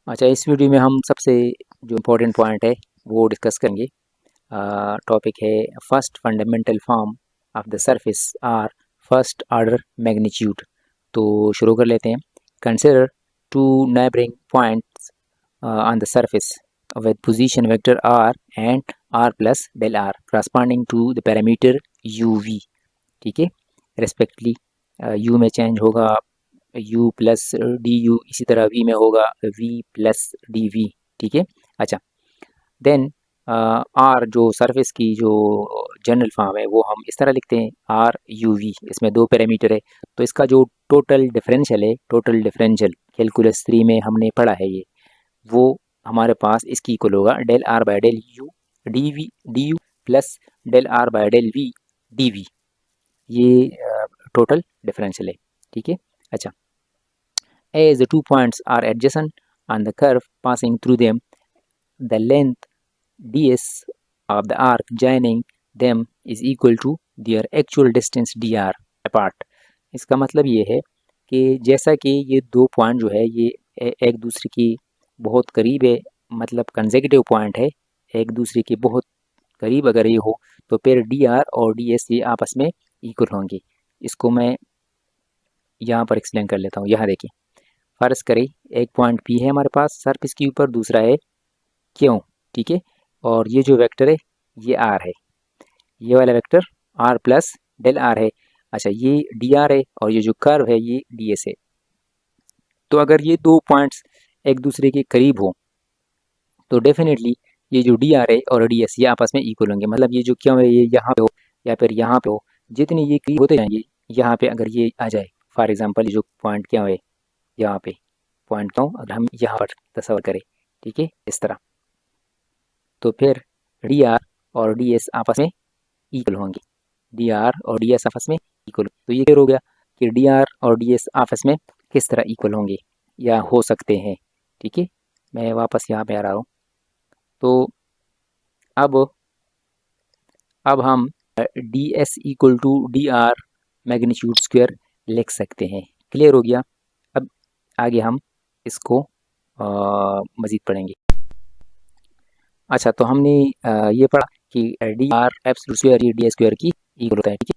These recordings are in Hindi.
अच्छा, इस वीडियो में हम सबसे जो इम्पोर्टेंट पॉइंट है वो डिस्कस करेंगे। टॉपिक है first fundamental form of the surface or first order magnitude. तो शुरू कर लेते हैं। Consider two neighbouring points on the surface with position vector r and r plus del r corresponding to the parameter u v. ठीक है, रेस्पेक्टली यू में चेंज होगा u प्लस डी यू, इसी तरह v में होगा v प्लस डी वी। ठीक है। अच्छा, देन r जो सरफेस की जो जनरल फॉर्म है वो हम इस तरह लिखते हैं आर यू वी। इसमें दो पैरामीटर है, तो इसका जो टोटल डिफरेंशियल है, टोटल डिफरेंशियल कैलकुलस 3 में हमने पढ़ा है ये, वो हमारे पास इसकी इक्वल होगा del r by del u d u plus del r by del v d v. ये टोटल डिफरेंशियल है। ठीक है। अच्छा, as the 2 points are adjacent on the curve passing through them, the length ds of the arc joining them is equal to their actual distance dr apart। इसका मतलब ये है कि जैसा कि ये दो पॉइंट जो है ये एक दूसरे की बहुत करीब है, मतलब कंसेक्यूटिव पॉइंट है, एक दूसरे के बहुत करीब अगर ये हो तो फिर डी आर और डी एस ये आपस में इक्वल होंगे। इसको मैं यहाँ पर एक्सप्लेन कर लेता हूँ। यहाँ देखिए, फर्ज करें एक पॉइंट पी है हमारे पास सरफेस के ऊपर, दूसरा है क्यों। ठीक है, और ये जो वेक्टर है ये आर है, ये वाला vector r plus del r है। अच्छा, ये डी आर है और ये जो कर्व है ये डी एस है। तो अगर ये दो पॉइंट्स एक दूसरे के करीब हो तो डेफिनेटली ये जो डी आर है और डी एस ये आपस में इक्वल होंगे। मतलब ये जो क्यों है ये यहाँ पे हो या फिर यहाँ पे हो, जितने ये करीब होते जाएंगे यहाँ पे अगर ये आ जाए, फॉर एग्जाम्पल ये जो पॉइंट क्या है यहाँ पे पॉइंट क्यों, अगर हम यहाँ पर तस्वर करें, ठीक है, इस तरह, तो फिर डी आर और डी एस आपस में इक्वल होंगे। डी आर और डी एस आपस में इक्वल, तो ये क्लियर हो गया कि डी आर और डी एस आपस में किस तरह इक्वल होंगे या हो सकते हैं। ठीक है, मैं वापस यहाँ पे आ रहा हूँ। तो अब हम d s equal to d r magnitude square लिख सकते हैं। क्लियर हो गया। अब आगे हम इसको मज़ीद पढ़ेंगे। अच्छा, तो हमने ये पढ़ा कि डी आर एप्सिलूट स्क्वायर ये डी एस स्क्वायर की इक्वल होता है। ठीक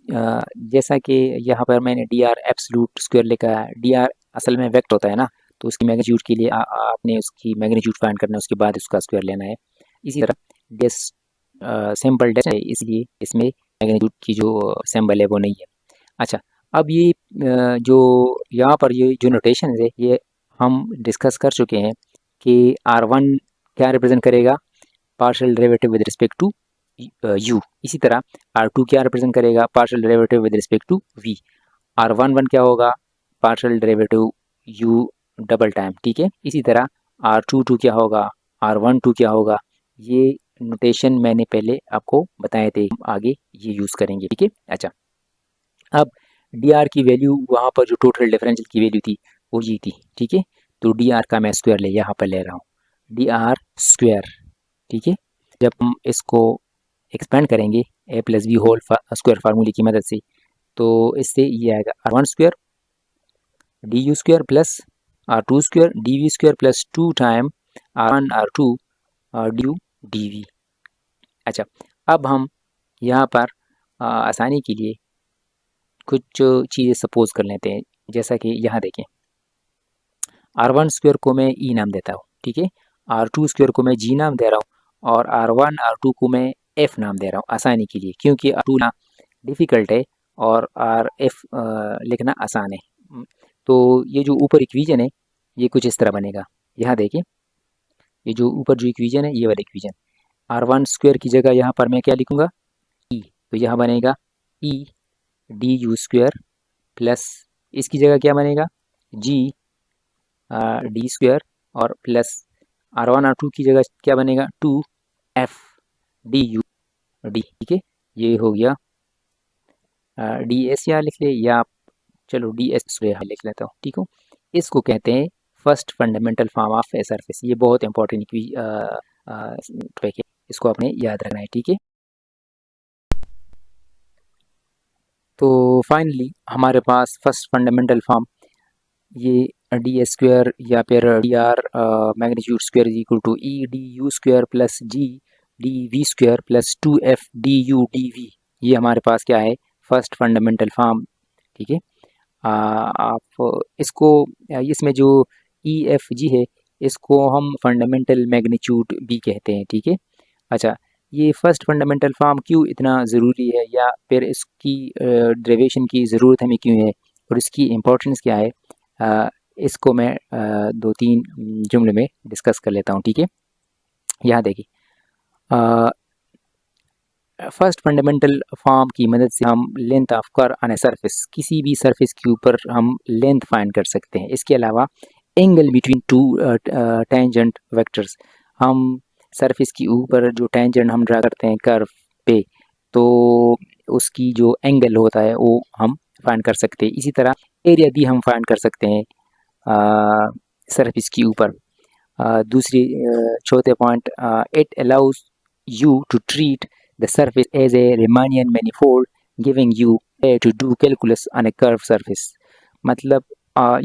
है, जैसा कि यहाँ पर मैंने डी आर एप्सिलूट स्क्वायर लिखा है, डी आर असल में वेक्टर होता है ना, तो उसकी मैग्नीट्यूड के लिए आपने उसकी मैग्नीट्यूड फाइंड करना है, उसके बाद उसका स्क्वायर लेना है। इसी तरह डी एस सिंपल डेस है, इसलिए इसमें मैग्नीट्यूड की जो सिंबल है वो नहीं है। अच्छा, अब ये जो यहाँ पर ये जो नोटेशन है ये हम डिस्कस कर चुके हैं कि R1 क्या रिप्रेजेंट करेगा, partial derivative with respect to u। इसी तरह R2 क्या रिप्रेजेंट करेगा, partial derivative with respect to v। R11 क्या होगा, partial derivative u double time. ठीक है, इसी तरह R22 क्या होगा, R12 क्या होगा। ये नोटेशन मैंने पहले आपको बताए थे, आगे ये यूज़ करेंगे। ठीक है। अच्छा, अब डी आर की वैल्यू वहाँ पर जो टोटल डिफरेंशियल की वैल्यू थी वो ये थी। ठीक है, तो डी आर का मैं स्क्वायर यहाँ पर ले रहा हूँ, डी आर स्क्वायर। ठीक है, जब हम इसको एक्सपेंड करेंगे a plus b whole square फार्मूले की मदद से, तो इससे ये आएगा r one square d you square plus r two square d we square plus 2 time r one r two d u d v. अच्छा, अब हम यहाँ पर आसानी के लिए कुछ चीज़ें सपोज कर लेते हैं। जैसा कि यहाँ देखें, आर वन स्क्वायर को मैं ई नाम देता हूँ। ठीक है, आर टू स्क्वायर को मैं जी नाम दे रहा हूँ और आर वन आर टू को मैं एफ नाम दे रहा हूँ आसानी के लिए, क्योंकि आर टू ना डिफ़िकल्ट है और आर एफ लिखना आसान है। तो ये जो ऊपर इक्वेशन है ये कुछ इस तरह बनेगा। यहाँ देखिए, ये जो ऊपर जो इक्वेशन है ये वाला इक्वेशन, आर वन स्क्वायर की जगह यहाँ पर मैं क्या लिखूँगा, ई। तो यहाँ बनेगा e d you square plus इसकी जगह क्या बनेगा, जी डी स्क्वायर और plus r one r two की जगह क्या बनेगा, 2 एफ डी यू डी। ठीक है, ये हो गया डी एस यहाँ लिख ले, या चलो डी एस यहाँ लिख लेता हूँ। ठीक हो, इसको कहते हैं first fundamental form of a surface. ये बहुत इंपॉर्टेंट टॉपिक है, इसको आपने याद रखना है। ठीक है, तो फाइनली हमारे पास फर्स्ट फंडामेंटल फॉर्म ये डी एस स्क्वायर या फिर d r magnitude square is equal to e d you square plus g d we square plus 2f d u d v. ये हमारे पास क्या है, फर्स्ट फंडामेंटल फॉर्म। ठीक है, आप इसको इसमें जो ई एफ जी है इसको हम फंडामेंटल मैग्नीट्यूड भी कहते हैं। ठीक है, अच्छा, ये फर्स्ट फंडामेंटल फॉर्म क्यों इतना ज़रूरी है या फिर इसकी डेरिवेशन की ज़रूरत हमें क्यों है और इसकी इम्पोर्टेंस क्या है, इसको मैं 2-3 जुमले में डिस्कस कर लेता हूँ। ठीक है, यहाँ देखिए, फर्स्ट फंडामेंटल फॉर्म की मदद से हम length of curve on a surface, किसी भी सरफेस के ऊपर हम लेंथ फाइंड कर सकते हैं। इसके अलावा angle between two tangent vectors, हम सरफेस के ऊपर जो टेंजेंट हम ड्रा करते हैं कर्व पे, तो उसकी जो एंगल होता है वो हम फाइंड कर सकते हैं। इसी तरह एरिया भी हम फाइंड कर सकते हैं सरफेस के ऊपर। दूसरी चौथे point, it allows you to treat the surface as a Riemannian manifold, giving you a to do calculus on a curved surface। मतलब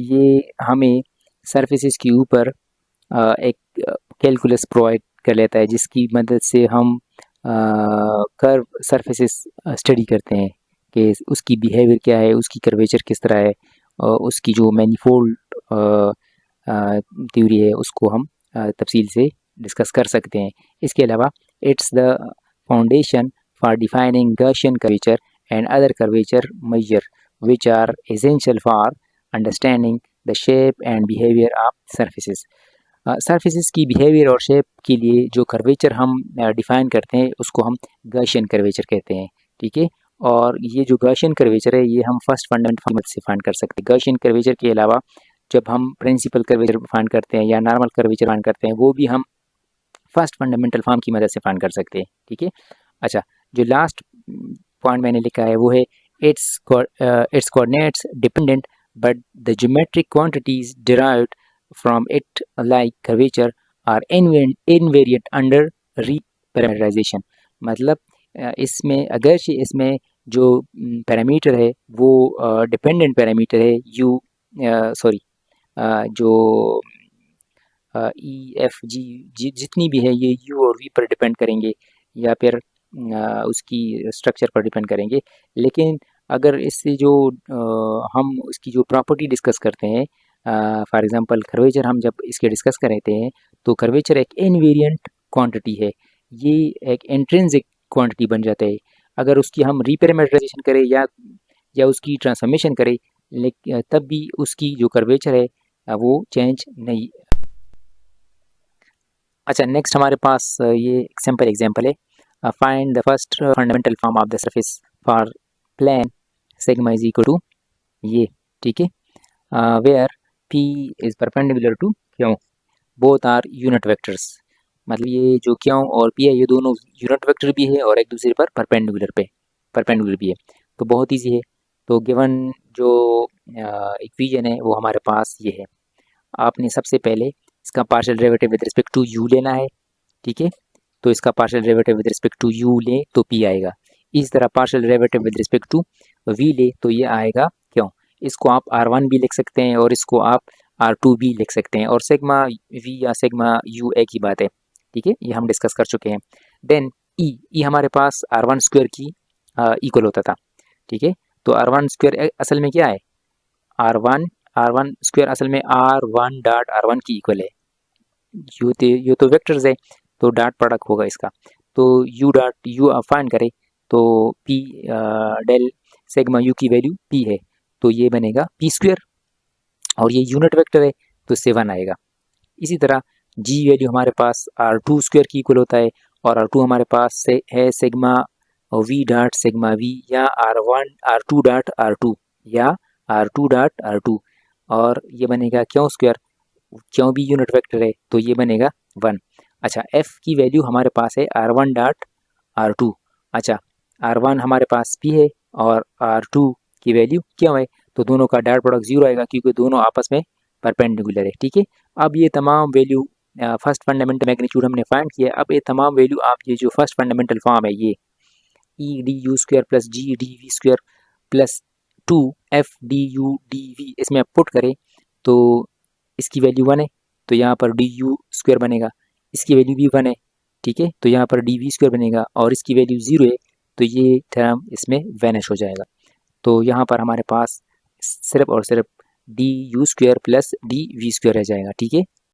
ये हमें सरफेसेस के ऊपर एक कैलकुलस प्रोवाइड कर लेता है जिसकी मदद से हम कर्व सरफेसेस स्टडी करते हैं कि उसकी बिहेवियर क्या है, उसकी कर्वेचर किस तरह है, और उसकी जो मैनीफोल्ड थ्योरी है उसको हम तफसील से डिस्कस कर सकते हैं। इसके अलावा it's the foundation for defining Gaussian curvature and other curvature measure which are essential for understanding the shape and behaviour of surfaces. Surfaces की बिहेवियर और शेप के लिए जो कर्वेचर हम डिफाइन करते हैं उसको हम गॉसियन कर्वेचर कहते हैं। ठीक है, और ये जो गॉसियन कर्वेचर है ये हम फर्स्ट फंडामेंटल फॉर्म से फाइंड कर सकते हैं। गॉसियन कर्वेचर के अलावा जब हम प्रिंसिपल कर्वेचर फाइंड करते हैं या नॉर्मल कर्वेचर फाइंड करते हैं वो भी हम फर्स्ट फंडामेंटल फॉर्म की मदद से फाइंड कर सकते हैं। ठीक है, अच्छा, जो लास्ट पॉइंट मैंने लिखा है वो है it's coordinates dependent but the geometric quantities derived from it like curvature R invariant under reparameterization. मतलब इसमें अगरचे इसमें जो पैरामीटर है वो डिपेंडेंट पैरामीटर है यू सॉरी जो ई एफ जी जितनी भी है ये यू और वी पर डिपेंड करेंगे या फिर उसकी स्ट्रक्चर पर डिपेंड करेंगे। लेकिन अगर इससे जो हम उसकी जो प्रॉपर्टी डिस्कस करते हैं, फॉर एग्जांपल कर्वेचर हम जब इसके डिस्कस करते हैं तो कर्वेचर एक इनवेरिएंट क्वांटिटी है, ये एक इंट्रिंसिक क्वांटिटी बन जाता है। अगर उसकी हम रीपैरामीटराइजेशन करें या उसकी ट्रांसफॉर्मेशन करें लेकिन तब भी उसकी जो कर्वेचर है वो चेंज नहीं। अच्छा, नेक्स्ट हमारे पास ये सिंपल एग्जांपल है, find the first fundamental form of the surface for plane sigma is equal to ये। ठीक है, where p is perpendicular to q, both are unit vectors. मतलब ये जो क्यू और पी है ये दोनों यूनिट वेक्टर भी है और एक दूसरे पर परपेंडिकुलर भी है। तो बहुत ईजी है। तो गिवन जो इक्वेशन है वो हमारे पास ये है। आपने सबसे पहले इसका partial derivative with respect to u लेना है। ठीक है, तो इसका partial derivative with respect to u ले तो पी आएगा। इस तरह partial derivative with respect to v ले तो ये आएगा क्यों। इसको आप R1 भी लिख सकते हैं और इसको आप R2 भी लिख सकते हैं और सिग्मा वी या सिग्मा यू एक ही बात है। ठीक है, ये हम डिस्कस कर चुके हैं। देन ई हमारे पास R1 स्क्वायर की इक्वल होता था। ठीक है, तो R1 स्क्वायर असल में क्या है, R1 स्क्वायर असल में R1 डॉट R1 की इक्वल है। ये तो वेक्टर्स है तो डॉट प्रोडक्ट होगा इसका। तो यू डॉट यू आप फाइंड करें तो पी डेल सिग्मा यू की वैल्यू पी है तो ये बनेगा पी स्क्वायर और ये यूनिट वेक्टर है तो 7 आएगा। इसी तरह जी वैल्यू हमारे पास R2 स्क्वायर की इक्वल होता है और R2 हमारे पास से है sigma V dot sigma we या R2 डॉट R2 या R2 डॉट R2 और ये बनेगा क्यों स्क्वायर, क्यों भी यूनिट वेक्टर है तो ये बनेगा 1। अच्छा, एफ की वैल्यू हमारे पास है R1 डॉट R2। अच्छा, R1 हमारे पास P है और R2 की वैल्यू क्यों है तो दोनों का डॉट प्रोडक्ट 0 आएगा क्योंकि दोनों आपस में परपेंडिकुलर है। ठीक है, अब ये तमाम वैल्यू फर्स्ट फंडामेंटल मैग्नीट्यूड हमने फाइंड किया। अब ये तमाम वैल्यू आप ये जो फर्स्ट फंडामेंटल फॉर्म है ये e d you square plus g d we square plus 2 f d u d v इसमें आप पुट करें तो इसकी वैल्यू 1 है तो यहाँ पर डी यू स्क्वायर बनेगा, इसकी वैल्यू भी 1 है, ठीक है, तो यहाँ पर डी वी स्क्वायर बनेगा, और इसकी वैल्यू 0 है तो ये टर्म इसमें वैनिश हो जाएगा। तो यहाँ पर हमारे पास सिर्फ और सिर्फ D you square plus D we square रह जाएगा, ठीक है।